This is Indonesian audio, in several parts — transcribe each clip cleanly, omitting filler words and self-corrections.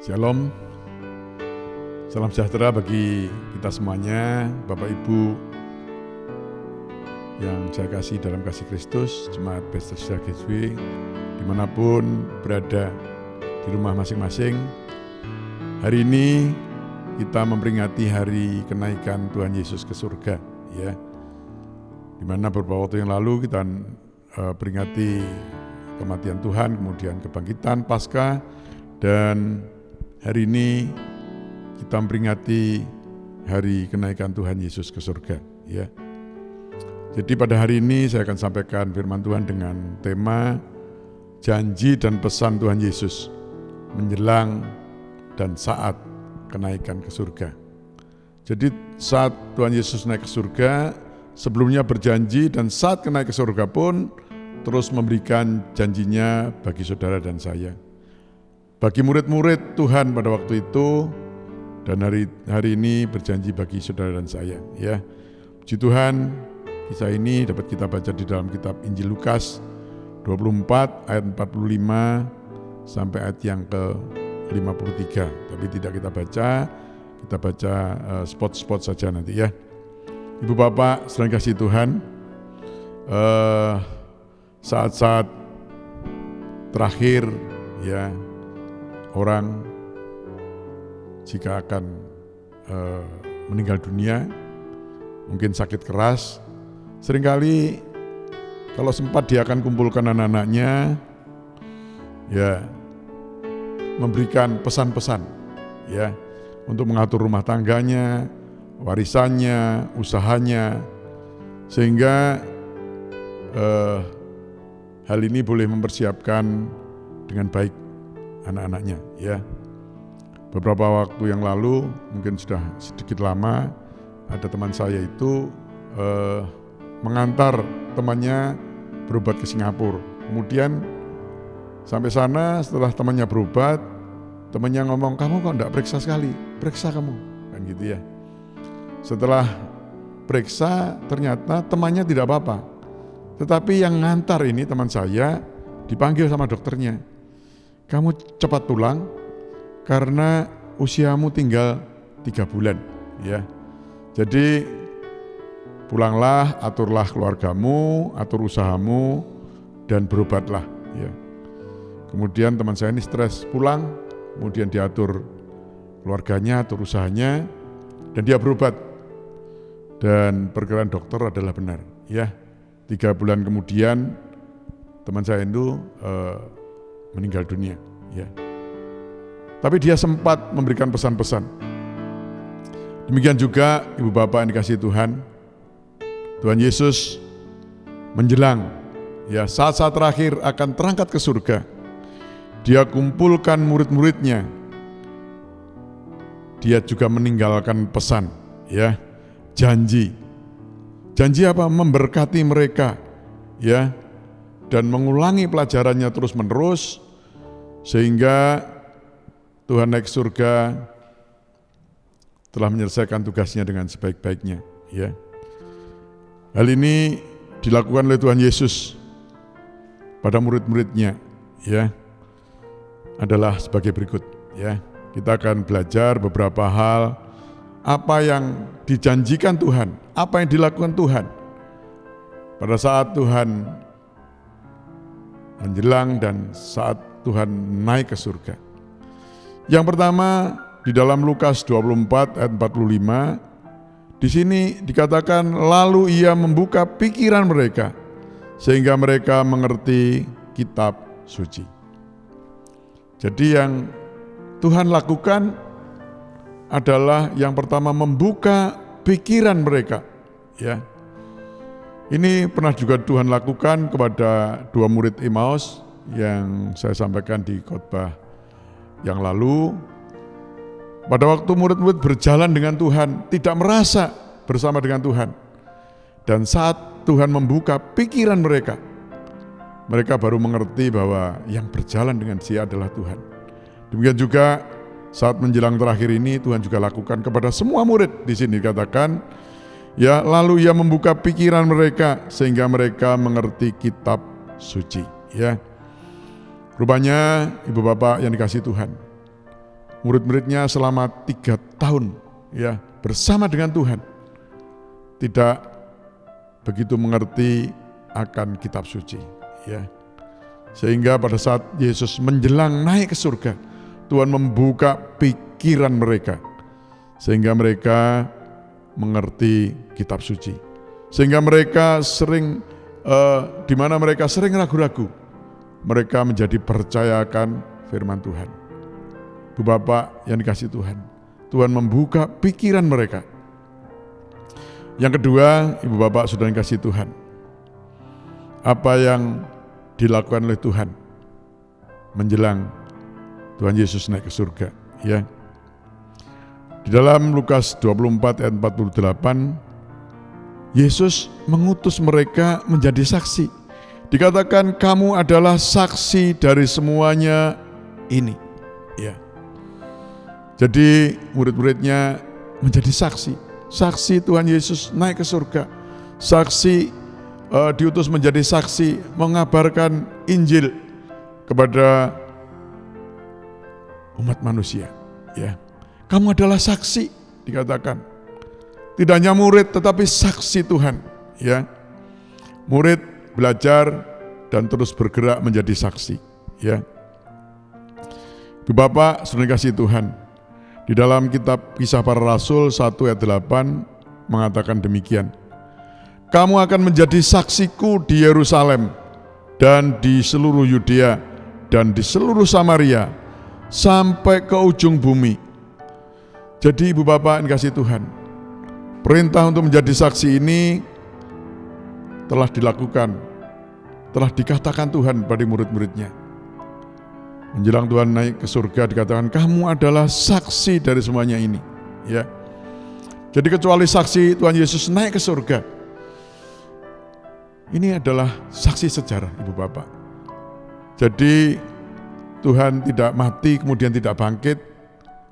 Shalom, salam sejahtera bagi kita semuanya, Bapak Ibu yang saya kasih dalam kasih Kristus, Jemaat Bethesda Gateway, dimanapun berada di rumah masing-masing. Hari ini kita memperingati hari kenaikan Tuhan Yesus ke surga, ya. Dimana beberapa waktu yang lalu kita peringati kematian Tuhan, kemudian kebangkitan Paskah, dan hari ini kita memperingati hari kenaikan Tuhan Yesus ke surga, ya. Jadi pada hari ini saya akan sampaikan firman Tuhan dengan tema janji dan pesan Tuhan Yesus menjelang dan saat kenaikan ke surga. Jadi saat Tuhan Yesus naik ke surga, sebelumnya berjanji, dan saat naik ke surga pun terus memberikan janjinya bagi saudara dan saya. Bagi murid-murid Tuhan pada waktu itu, dan hari ini berjanji bagi saudara dan saya, ya. Puji Tuhan, kisah ini dapat kita baca di dalam kitab Injil Lukas 24 ayat 45 sampai ayat yang ke-53. Tapi tidak kita baca spot-spot saja nanti, ya. Ibu Bapak sedang kasih Tuhan, saat-saat terakhir, ya, orang jika akan meninggal dunia, mungkin sakit keras, seringkali kalau sempat dia akan kumpulkan anak-anaknya, ya, memberikan pesan-pesan, ya, untuk mengatur rumah tangganya, warisannya, usahanya, sehingga hal ini boleh mempersiapkan dengan baik anak-anaknya, ya. Beberapa waktu yang lalu, mungkin sudah sedikit lama, ada teman saya itu mengantar temannya berobat ke Singapura. Kemudian sampai sana, setelah temannya berobat, temannya ngomong, "Kamu kok enggak periksa sekali? Periksa kamu." Kan gitu, ya. Setelah periksa, ternyata temannya tidak apa-apa. Tetapi yang ngantar ini, teman saya, dipanggil sama dokternya. "Kamu cepat pulang karena usiamu tinggal 3 bulan, ya. Jadi pulanglah, aturlah keluargamu, atur usahamu, dan berobatlah, ya." Kemudian teman saya ini stres, pulang, kemudian diatur keluarganya, atur usahanya, dan dia berobat. Dan perkiraan dokter adalah benar, ya. 3 bulan kemudian teman saya itu meninggal dunia, ya. Tapi dia sempat memberikan pesan-pesan. Demikian juga Ibu Bapak yang dikasihi Tuhan, Tuhan Yesus menjelang, ya, saat-saat terakhir akan terangkat ke surga. Dia kumpulkan murid-muridnya. Dia juga meninggalkan pesan, ya, janji. Janji apa? Memberkati mereka, ya, dan mengulangi pelajarannya terus-menerus sehingga Tuhan naik surga telah menyelesaikan tugasnya dengan sebaik-baiknya, ya. Hal ini dilakukan oleh Tuhan Yesus pada murid-muridnya, ya, adalah sebagai berikut, ya. Kita akan belajar beberapa hal apa yang dijanjikan Tuhan, apa yang dilakukan Tuhan pada saat Tuhan menjelang dan saat Tuhan naik ke surga. Yang pertama di dalam Lukas 24 ayat 45, di sini dikatakan lalu ia membuka pikiran mereka sehingga mereka mengerti kitab suci. Jadi yang Tuhan lakukan adalah yang pertama membuka pikiran mereka, ya. Ini pernah juga Tuhan lakukan kepada 2 murid Emmaus yang saya sampaikan di khotbah yang lalu. Pada waktu murid-murid berjalan dengan Tuhan, tidak merasa bersama dengan Tuhan. Dan saat Tuhan membuka pikiran mereka, mereka baru mengerti bahwa yang berjalan dengan Dia adalah Tuhan. Demikian juga saat menjelang terakhir ini Tuhan juga lakukan kepada semua murid. Di sini dikatakan, ya, lalu ia membuka pikiran mereka sehingga mereka mengerti kitab suci, ya. Rupanya Ibu Bapak yang dikasihi Tuhan, murid-muridnya selama 3 tahun ya bersama dengan Tuhan tidak begitu mengerti akan kitab suci ya. Sehingga pada saat Yesus menjelang naik ke surga, Tuhan membuka pikiran mereka sehingga mereka mengerti kitab suci. Sehingga mereka sering di mana mereka sering ragu-ragu, mereka menjadi percayakan firman Tuhan. Bu Bapak yang dikasihi Tuhan, Tuhan membuka pikiran mereka. Yang kedua, Ibu Bapak Saudara yang dikasihi Tuhan, apa yang dilakukan oleh Tuhan menjelang Tuhan Yesus naik ke surga ya. Di dalam Lukas 24 ayat 48, Yesus mengutus mereka menjadi saksi. Dikatakan kamu adalah saksi dari semuanya ini ya. Jadi murid-muridnya menjadi saksi. Saksi Tuhan Yesus naik ke surga. Saksi diutus menjadi saksi mengabarkan Injil kepada umat manusia ya. Kamu adalah saksi dikatakan. Tidak hanya murid tetapi saksi Tuhan ya. Murid belajar dan terus bergerak menjadi saksi ya. Ibu Bapak saudara kasih Tuhan, di dalam kitab Kisah Para Rasul 1 ayat 8 mengatakan demikian. Kamu akan menjadi saksiku di Yerusalem dan di seluruh Yudea dan di seluruh Samaria sampai ke ujung bumi. Jadi Ibu Bapak yang kasih Tuhan, perintah untuk menjadi saksi ini telah dilakukan, telah dikatakan Tuhan pada murid-muridnya. Menjelang Tuhan naik ke surga dikatakan kamu adalah saksi dari semuanya ini ya. Jadi kecuali saksi Tuhan Yesus naik ke surga, ini adalah saksi sejarah Ibu Bapak. Jadi Tuhan tidak mati kemudian tidak bangkit,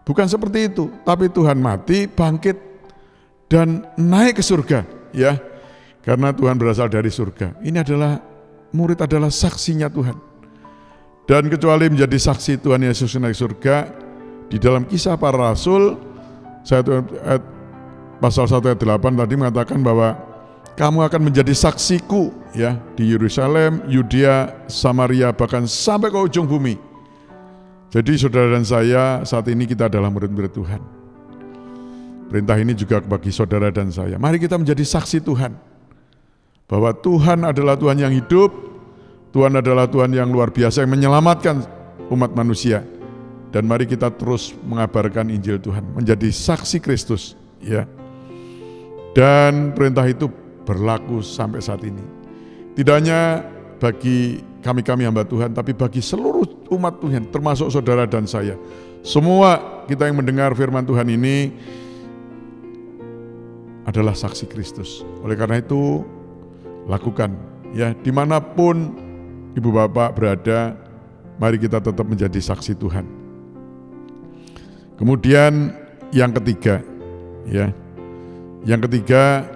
bukan seperti itu, tapi Tuhan mati, bangkit dan naik ke surga ya. Karena Tuhan berasal dari surga. Ini adalah murid adalah saksinya Tuhan. Dan kecuali menjadi saksi Tuhan Yesus naik surga, di dalam Kisah Para Rasul pasal 1 ayat 8 tadi mengatakan bahwa kamu akan menjadi saksiku ya di Yerusalem, Yudea, Samaria bahkan sampai ke ujung bumi. Jadi saudara dan saya saat ini kita adalah murid-murid Tuhan. Perintah ini juga bagi saudara dan saya. Mari kita menjadi saksi Tuhan bahwa Tuhan adalah Tuhan yang hidup. Tuhan adalah Tuhan yang luar biasa yang menyelamatkan umat manusia. Dan mari kita terus mengabarkan Injil Tuhan, menjadi saksi Kristus ya. Dan perintah itu berlaku sampai saat ini. Tidak hanya bagi kami hamba Tuhan, tapi bagi seluruh umat Tuhan, termasuk saudara dan saya. Semua kita yang mendengar firman Tuhan ini adalah saksi Kristus. Oleh karena itu, lakukan ya, dimanapun Ibu Bapak berada, mari kita tetap menjadi saksi Tuhan. Kemudian yang ketiga, ya, yang ketiga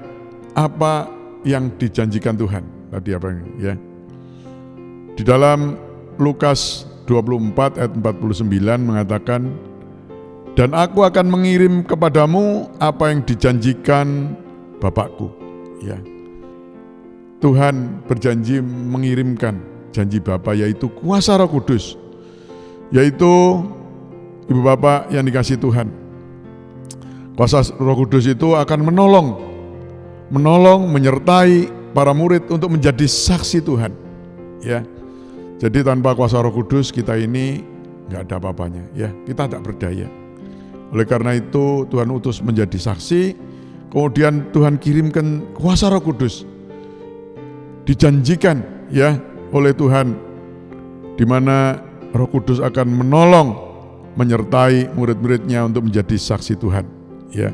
apa yang dijanjikan Tuhan? Tadi apa ya? Di dalam Lukas 24 ayat 49 mengatakan, dan aku akan mengirim kepadamu apa yang dijanjikan Bapakku. Ya, Tuhan berjanji mengirimkan janji Bapa, yaitu kuasa Roh Kudus, yaitu Ibu Bapak yang dikasihi Tuhan. Kuasa Roh Kudus itu akan menolong, menyertai para murid untuk menjadi saksi Tuhan. Ya, jadi tanpa kuasa Roh Kudus kita ini nggak ada apa-apanya. Ya, kita tidak berdaya. Oleh karena itu Tuhan utus menjadi saksi, kemudian Tuhan kirimkan kuasa Roh Kudus. Dijanjikan ya oleh Tuhan, di mana Roh Kudus akan menolong, menyertai murid-muridnya untuk menjadi saksi Tuhan. Ya.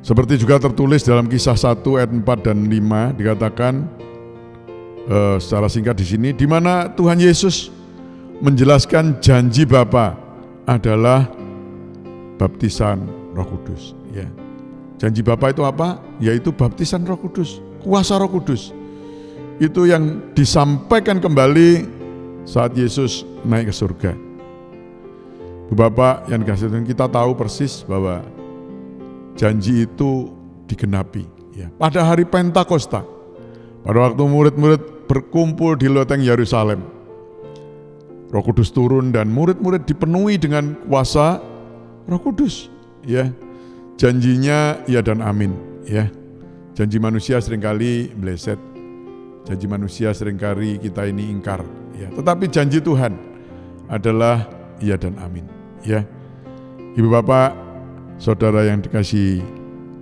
Seperti juga tertulis dalam Kisah 1 ayat 4 dan 5 dikatakan secara singkat di sini, di mana Tuhan Yesus menjelaskan janji Bapa adalah baptisan Roh Kudus. Ya. Janji Bapa itu apa? Yaitu baptisan Roh Kudus, kuasa Roh Kudus. Itu yang disampaikan kembali saat Yesus naik ke surga. Bapak yang dikasihi Tuhan, kita tahu persis bahwa janji itu digenapi. Ya. Pada hari Pentakosta, pada waktu murid-murid berkumpul di loteng Yerusalem, Roh Kudus turun dan murid-murid dipenuhi dengan kuasa Roh Kudus. Ya, janjinya ya dan amin. Ya, janji manusia seringkali meleset, janji manusia seringkali kita ini ingkar. Ya, tetapi janji Tuhan adalah ya dan amin. Ya, Ibu Bapak, saudara yang dikasihi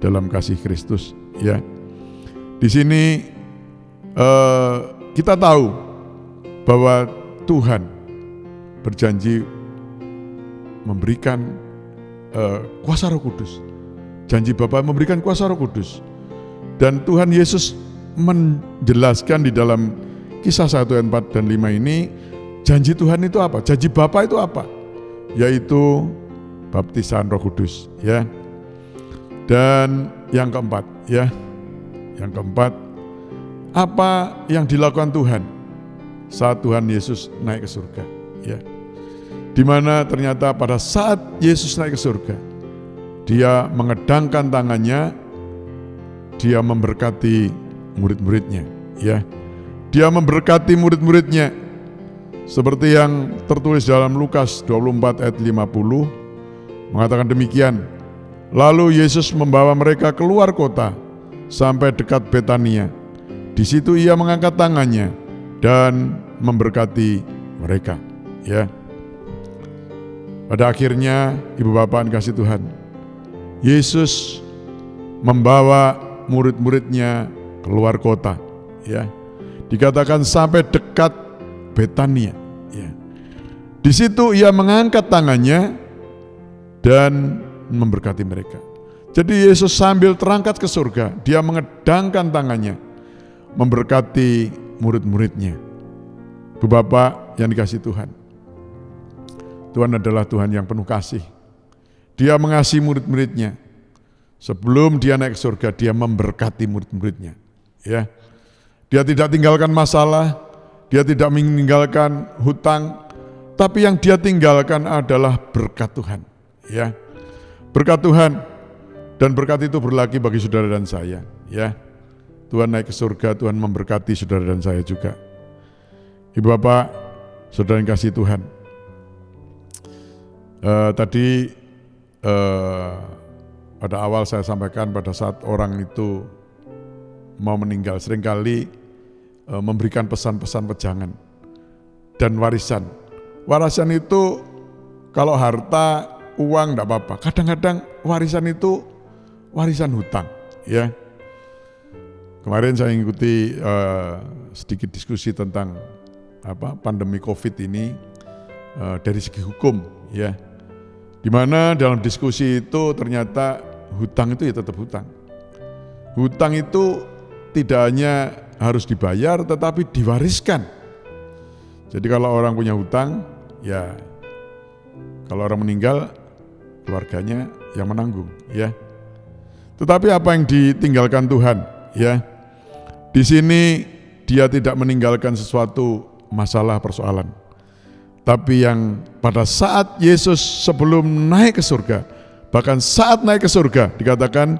dalam kasih Kristus. Ya, di sini kita tahu bahwa Tuhan berjanji memberikan kuasa Roh Kudus. Janji Bapa memberikan kuasa Roh Kudus. Dan Tuhan Yesus menjelaskan di dalam Kisah 1 ayat 4 dan 5 ini, janji Tuhan itu apa? Janji Bapa itu apa? Yaitu baptisan Roh Kudus, ya. Dan yang keempat, ya. Yang keempat, apa yang dilakukan Tuhan saat Tuhan Yesus naik ke surga, ya. Di mana ternyata pada saat Yesus naik ke surga, dia mengedangkan tangannya, dia memberkati murid-muridnya, ya. Dia memberkati murid-muridnya seperti yang tertulis dalam Lukas 24 ayat 50 mengatakan demikian. Lalu Yesus membawa mereka keluar kota sampai dekat Betania. Di situ ia mengangkat tangannya dan memberkati mereka, ya. Pada akhirnya, Ibu Bapak yang kasih Tuhan, Yesus membawa murid-muridnya keluar kota, ya. Dikatakan sampai dekat Betania, ya. Di situ ia mengangkat tangannya dan memberkati mereka. Jadi Yesus sambil terangkat ke surga, dia mengedangkan tangannya, memberkati murid-muridnya. Ibu Bapak yang dikasihi Tuhan, Tuhan adalah Tuhan yang penuh kasih. Dia mengasihi murid-muridnya. Sebelum dia naik ke surga, dia memberkati murid-muridnya, ya. Dia tidak tinggalkan masalah, dia tidak meninggalkan hutang, tapi yang dia tinggalkan adalah berkat Tuhan, ya. Berkat Tuhan, dan berkat itu berlaku bagi saudara dan saya, ya. Tuhan naik ke surga, Tuhan memberkati saudara dan saya juga. Ibu Bapak, saudara yang kasih Tuhan, tadi pada awal saya sampaikan pada saat orang itu mau meninggal, seringkali memberikan pesan-pesan wejangan dan warisan. Warisan itu kalau harta, uang enggak apa-apa. Kadang-kadang warisan itu warisan hutang, ya. Kemarin saya mengikuti sedikit diskusi tentang pandemi Covid ini dari segi hukum, ya. Di mana dalam diskusi itu ternyata hutang itu ya tetap hutang. Hutang itu tidak hanya harus dibayar tetapi diwariskan. Jadi kalau orang punya hutang, ya kalau orang meninggal keluarganya yang menanggung, ya. Tetapi apa yang ditinggalkan Tuhan, ya. Di sini dia tidak meninggalkan sesuatu masalah persoalan. Tapi yang pada saat Yesus sebelum naik ke surga, bahkan saat naik ke surga dikatakan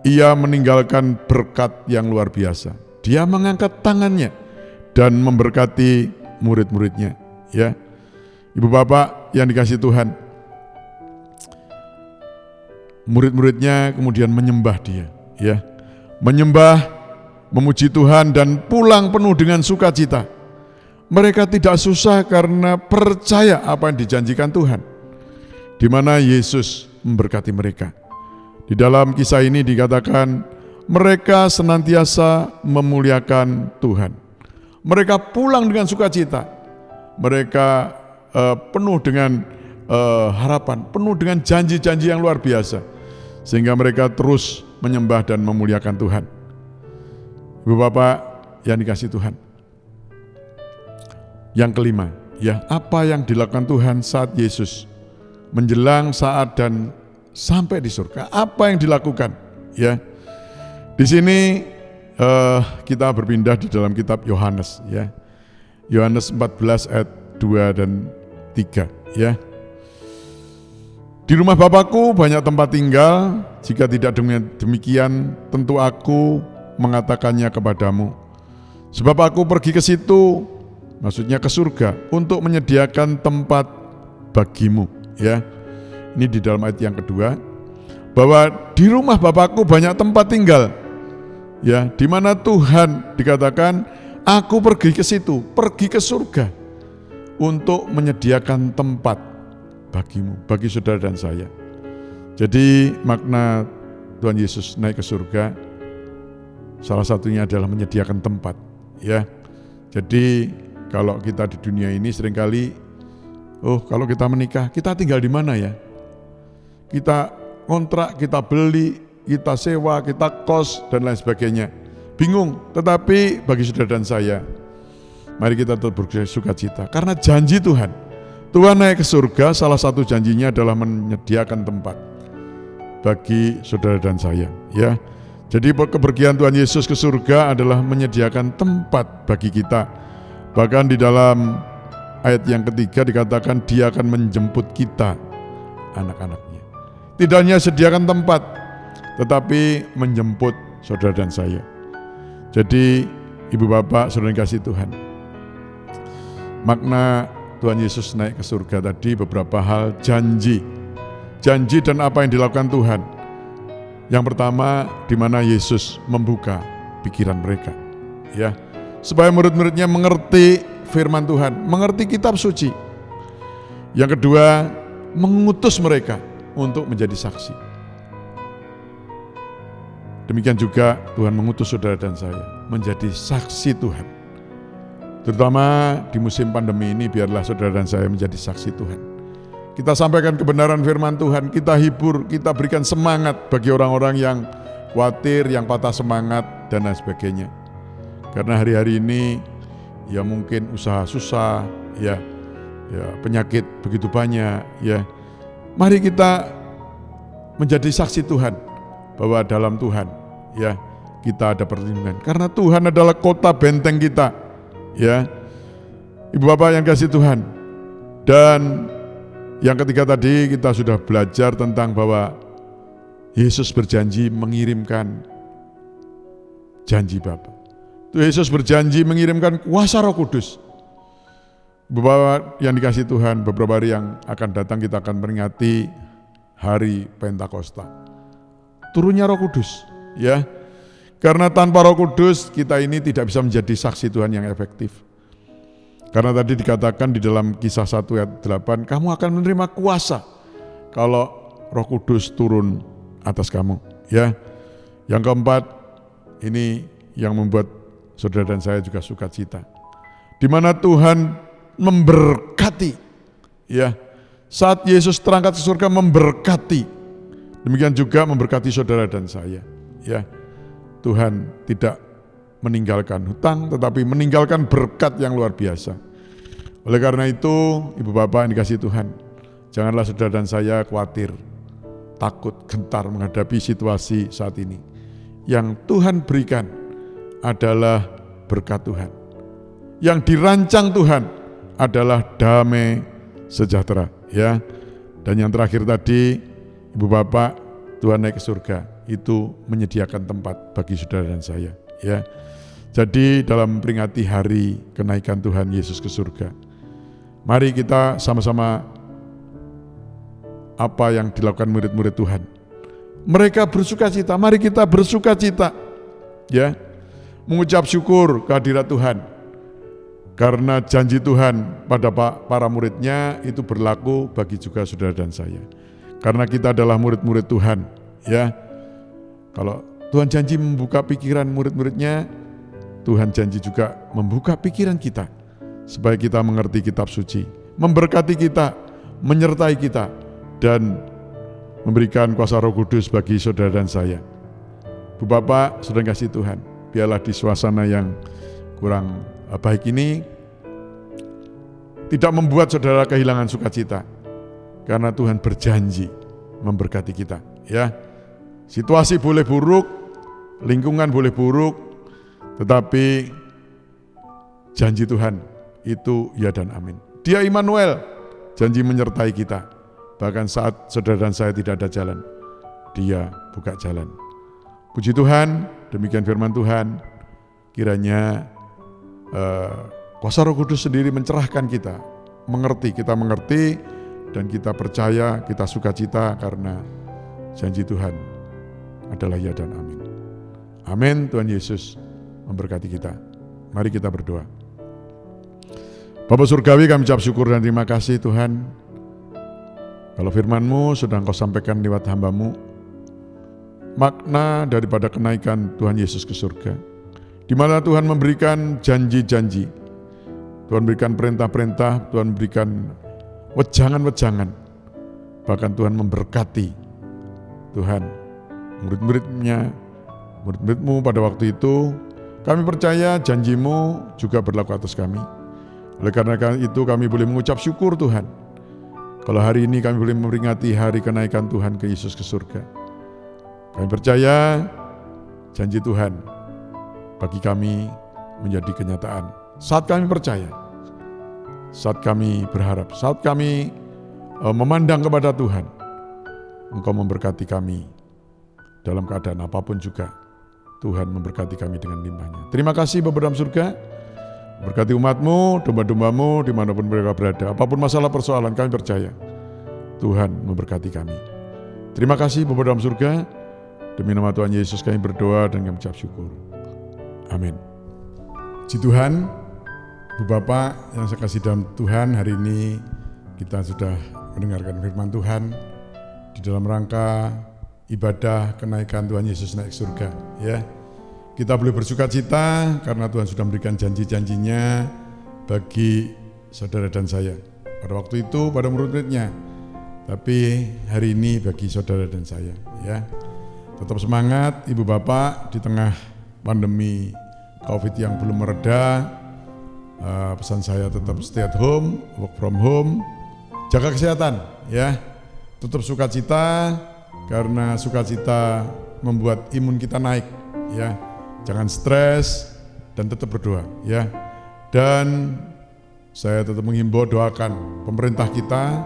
ia meninggalkan berkat yang luar biasa. Dia mengangkat tangannya dan memberkati murid-muridnya, ya. Ibu Bapak yang dikasihi Tuhan, murid-muridnya kemudian menyembah dia, ya. Menyembah, memuji Tuhan dan pulang penuh dengan sukacita. Mereka tidak susah karena percaya apa yang dijanjikan Tuhan, di mana Yesus memberkati mereka. Di dalam kisah ini dikatakan mereka senantiasa memuliakan Tuhan. Mereka pulang dengan sukacita. Mereka penuh dengan harapan, penuh dengan janji-janji yang luar biasa. Sehingga mereka terus menyembah dan memuliakan Tuhan. Ibu Bapak yang dikasihi Tuhan. Yang kelima, ya, apa yang dilakukan Tuhan saat Yesus menjelang saat dan sampai di surga, apa yang dilakukan, ya. Di sini kita berpindah di dalam kitab Yohanes, ya. Yohanes 14 ayat 2 dan 3, ya. Di rumah Bapakku banyak tempat tinggal, jika tidak demikian tentu aku mengatakannya kepadamu. Sebab aku pergi ke situ, maksudnya ke surga, untuk menyediakan tempat bagimu. Ya, ini di dalam ayat yang kedua, bahwa di rumah Bapakku banyak tempat tinggal. Ya, di mana Tuhan dikatakan, aku pergi ke situ, pergi ke surga untuk menyediakan tempat bagimu, bagi saudara dan saya. Jadi makna Tuhan Yesus naik ke surga salah satunya adalah menyediakan tempat, ya. Jadi kalau kita di dunia ini seringkali, kalau kita menikah, kita tinggal di mana ya? Kita kontrak, kita beli, kita sewa, kita kos dan lain sebagainya. Bingung. Tetapi bagi saudara dan saya, mari kita tetap bersukacita karena janji Tuhan. Tuhan naik ke surga, salah satu janjinya adalah menyediakan tempat bagi saudara dan saya, ya. Jadi kepergian Tuhan Yesus ke surga adalah menyediakan tempat bagi kita. Bahkan di dalam ayat yang ketiga dikatakan dia akan menjemput kita, anak-anaknya. Tidak hanya sediakan tempat, tetapi menjemput saudara dan saya. Jadi ibu bapak, saudara yang kasih Tuhan, makna Tuhan Yesus naik ke surga tadi beberapa hal, janji dan apa yang dilakukan Tuhan. Yang pertama, di mana Yesus membuka pikiran mereka, ya, supaya murid-muridnya mengerti firman Tuhan, mengerti kitab suci. Yang kedua, mengutus mereka untuk menjadi saksi. Demikian juga Tuhan mengutus saudara dan saya menjadi saksi Tuhan. Terutama di musim pandemi ini, biarlah saudara dan saya menjadi saksi Tuhan. Kita sampaikan kebenaran firman Tuhan, kita hibur, kita berikan semangat bagi orang-orang yang khawatir, yang patah semangat, dan lain sebagainya. Karena hari-hari ini, ya mungkin usaha susah, ya penyakit begitu banyak, ya. Mari kita menjadi saksi Tuhan, bahwa dalam Tuhan, ya, kita ada perlindungan. Karena Tuhan adalah kota benteng kita. Ya, ibu bapak yang kasih Tuhan. Dan yang ketiga tadi kita sudah belajar tentang bahwa Yesus berjanji mengirimkan janji Bapa. Yesus berjanji mengirimkan kuasa Roh Kudus. Ibu bapak yang dikasih Tuhan, beberapa hari yang akan datang kita akan meringati hari Pentakosta. Turunnya Roh Kudus, ya. Karena tanpa Roh Kudus kita ini tidak bisa menjadi saksi Tuhan yang efektif. Karena tadi dikatakan di dalam Kisah 1 ayat 8, kamu akan menerima kuasa kalau Roh Kudus turun atas kamu, ya. Yang keempat, ini yang membuat saudara dan saya juga sukacita. Di mana Tuhan memberkati, ya. Saat Yesus terangkat ke surga memberkati. Demikian juga memberkati saudara dan saya, ya. Tuhan tidak meninggalkan hutang, tetapi meninggalkan berkat yang luar biasa. Oleh karena itu, ibu bapak yang dikasih Tuhan, janganlah saudara dan saya khawatir, takut, gentar menghadapi situasi saat ini. Yang Tuhan berikan adalah berkat Tuhan. Yang dirancang Tuhan adalah damai sejahtera, ya. Dan yang terakhir tadi, ibu bapak, Tuhan naik ke surga, itu menyediakan tempat bagi saudara dan saya, ya. Jadi dalam peringati hari kenaikan Tuhan Yesus ke surga, mari kita sama-sama apa yang dilakukan murid-murid Tuhan. Mereka bersukacita, mari kita bersukacita, ya, mengucap syukur kehadirat Tuhan. Karena janji Tuhan pada para muridnya itu berlaku bagi juga saudara dan saya. Karena kita adalah murid-murid Tuhan, ya. Kalau Tuhan janji membuka pikiran murid-muridnya, Tuhan janji juga membuka pikiran kita supaya kita mengerti kitab suci, memberkati kita, menyertai kita, dan memberikan kuasa Roh Kudus bagi saudara dan saya. Bu Bapak, saudara kasih Tuhan, biarlah di suasana yang kurang baik ini tidak membuat saudara kehilangan sukacita, karena Tuhan berjanji memberkati kita, ya. Situasi boleh buruk, lingkungan boleh buruk, tetapi janji Tuhan itu ya dan amin. Dia Immanuel, janji menyertai kita. Bahkan saat saudara dan saya tidak ada jalan, Dia buka jalan. Puji Tuhan, demikian firman Tuhan. Kiranya kuasa Roh Kudus sendiri mencerahkan kita, kita mengerti, dan kita percaya, kita sukacita karena janji Tuhan adalah ya dan amin. Amin. Tuhan Yesus memberkati kita. Mari kita berdoa. Bapa Surgawi, kami ucap syukur dan terima kasih Tuhan. Kalau firman-Mu sudah Engkau sampaikan lewat hamba-Mu, makna daripada kenaikan Tuhan Yesus ke surga, di mana Tuhan memberikan janji-janji, Tuhan berikan perintah-perintah, Tuhan berikan wejangan-wejangan, bahkan Tuhan memberkati Tuhan murid-murid-Mu pada waktu itu. Kami percaya janji-Mu juga berlaku atas kami. Oleh karena itu kami boleh mengucap syukur Tuhan, kalau hari ini kami boleh memperingati hari kenaikan Tuhan ke Yesus ke surga. Kami percaya janji Tuhan bagi kami menjadi kenyataan. Saat kami percaya, saat kami berharap, saat kami memandang kepada Tuhan, Engkau memberkati kami dalam keadaan apapun juga. Tuhan memberkati kami dengan limpahnya. Terima kasih Bapa dalam surga. Berkati umat-Mu, domba-domba-Mu dimanapun mereka berada. Apapun masalah persoalan, kami percaya Tuhan memberkati kami. Terima kasih Bapa dalam surga. Demi nama Tuhan Yesus kami berdoa dan kami ucap syukur. Amin. Puji Tuhan, Ibu Bapak yang saya kasih dalam Tuhan, hari ini kita sudah mendengarkan firman Tuhan di dalam rangka ibadah kenaikan Tuhan Yesus naik surga. Ya, kita boleh bersukacita karena Tuhan sudah memberikan janji-janjinya bagi saudara dan saya. Pada waktu itu pada murid-muridnya, tapi hari ini bagi saudara dan saya. Ya, tetap semangat Ibu Bapak di tengah pandemi COVID yang belum mereda. Pesan saya tetap stay at home, work from home, jaga kesehatan. Ya, tetap sukacita karena sukacita membuat imun kita naik. Ya. Jangan stres dan tetap berdoa, ya. Dan saya tetap menghimbau, doakan pemerintah kita,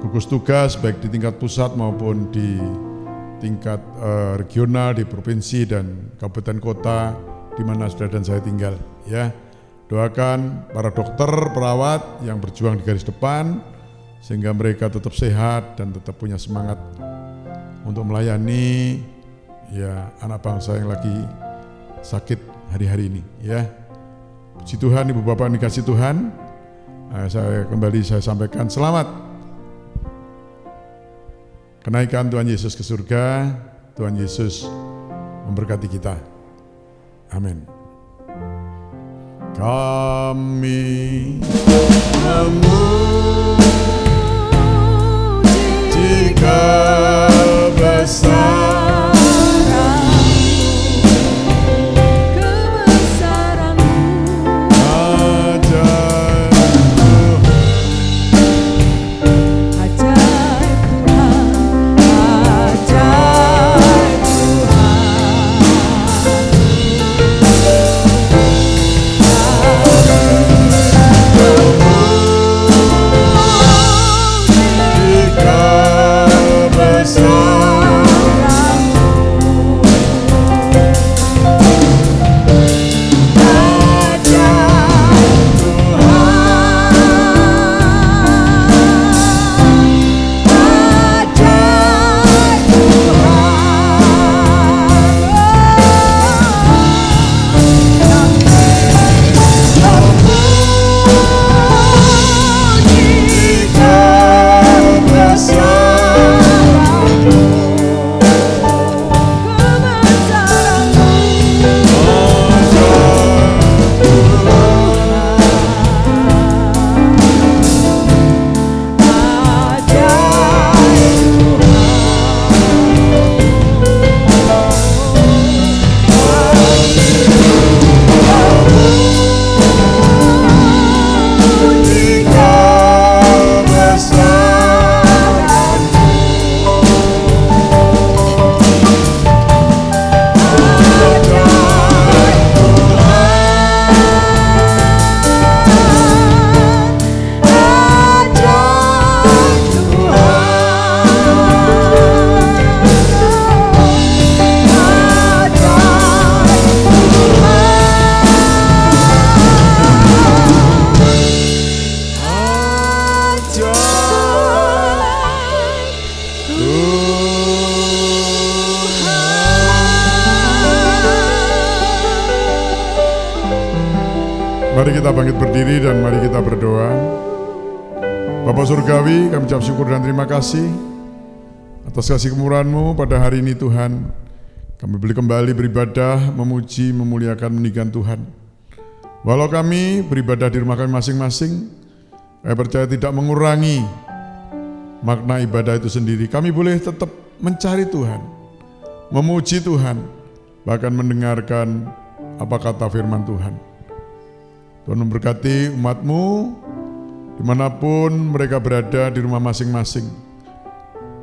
gugus tugas baik di tingkat pusat maupun di tingkat regional, di provinsi dan kabupaten kota di mana saudara dan saya tinggal, ya. Doakan para dokter, perawat yang berjuang di garis depan sehingga mereka tetap sehat dan tetap punya semangat untuk melayani ya anak bangsa yang lagi sakit hari-hari ini, ya. Puji Tuhan, Ibu Bapak yang dikasih Tuhan. Saya sampaikan selamat kenaikan Tuhan Yesus ke surga. Tuhan Yesus memberkati kita. Amin. Kami memuji kebesaran besar. Mari kita bangkit berdiri dan mari kita berdoa. Bapa Surgawi, kami ucap syukur dan terima kasih atas kasih kemurahan-Mu pada hari ini Tuhan. Kami boleh kembali beribadah, memuji, memuliakan, meninggikan Tuhan. Walau kami beribadah di rumah kami masing-masing, kami percaya tidak mengurangi makna ibadah itu sendiri. Kami boleh tetap mencari Tuhan, memuji Tuhan, bahkan mendengarkan apa kata firman Tuhan. Tuhan memberkati umat-Mu dimanapun mereka berada di rumah masing-masing.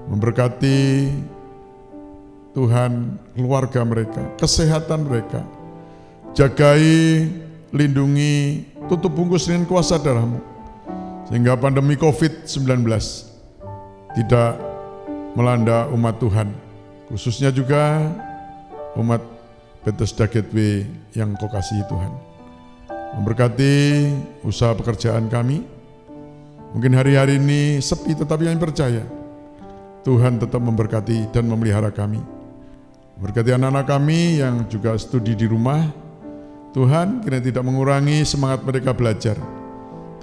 Memberkati Tuhan keluarga mereka, kesehatan mereka. Jagai, lindungi, tutup bungkus dengan kuasa darah-Mu, sehingga pandemi COVID-19 tidak melanda umat Tuhan, khususnya juga umat Bethesda Gateway yang Kau kasihi Tuhan. Memberkati usaha pekerjaan kami. Mungkin hari-hari ini sepi, tetapi kami percaya Tuhan tetap memberkati dan memelihara kami. Memberkati anak-anak kami yang juga studi di rumah. Tuhan kiranya tidak mengurangi semangat mereka belajar.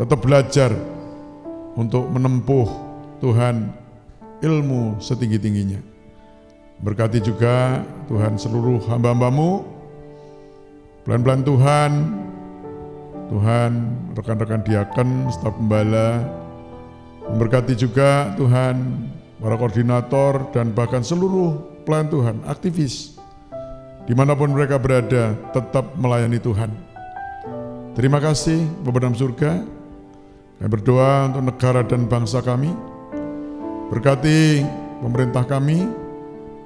Tetap belajar untuk menempuh Tuhan ilmu setinggi-tingginya. Berkati juga Tuhan seluruh hamba-hamba-Mu. Pelan-pelan Tuhan, rekan-rekan diaken, staf gembala, memberkati juga Tuhan, para koordinator dan bahkan seluruh pelayan Tuhan, aktivis, dimanapun mereka berada, tetap melayani Tuhan. Terima kasih Bapa dalam surga. Kami berdoa untuk negara dan bangsa kami. Berkati pemerintah kami,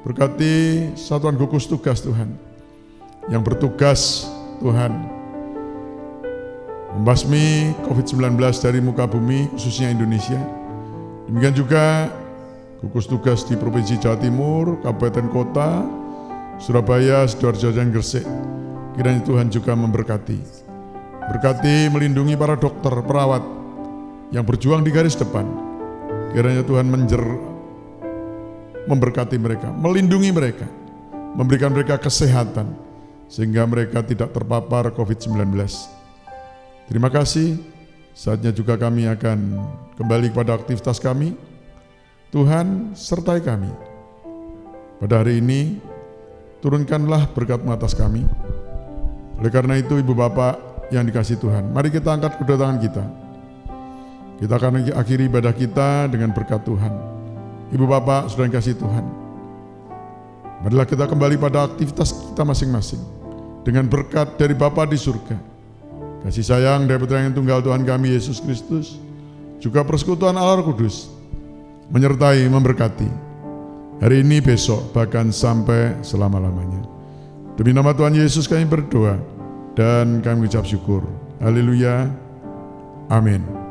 berkati satuan gugus tugas Tuhan, yang bertugas Tuhan membasmi COVID-19 dari muka bumi, khususnya Indonesia. Demikian juga gugus tugas di Provinsi Jawa Timur, Kabupaten Kota, Surabaya, Sidoarjo, dan Gresik. Kiranya Tuhan juga memberkati. Berkati, melindungi para dokter, perawat yang berjuang di garis depan. Kiranya Tuhan memberkati mereka, melindungi mereka, memberikan mereka kesehatan, sehingga mereka tidak terpapar COVID-19. Terima kasih. Saatnya juga kami akan kembali kepada aktivitas kami. Tuhan sertai kami. Pada hari ini, turunkanlah berkat-Mu atas kami. Oleh karena itu, Ibu Bapak yang dikasihi Tuhan, mari kita angkat kedua tangan kita. Kita akan akhiri ibadah kita dengan berkat Tuhan. Ibu Bapak sudah dikasihi Tuhan, marilah kita kembali pada aktivitas kita masing-masing dengan berkat dari Bapa di surga, kasih sayang dari Putra yang tunggal Tuhan kami Yesus Kristus, juga persekutuan Allah Roh Kudus menyertai, memberkati hari ini, besok, bahkan sampai selama-lamanya. Demi nama Tuhan Yesus kami berdoa dan kami ucap syukur. Haleluya. Amin.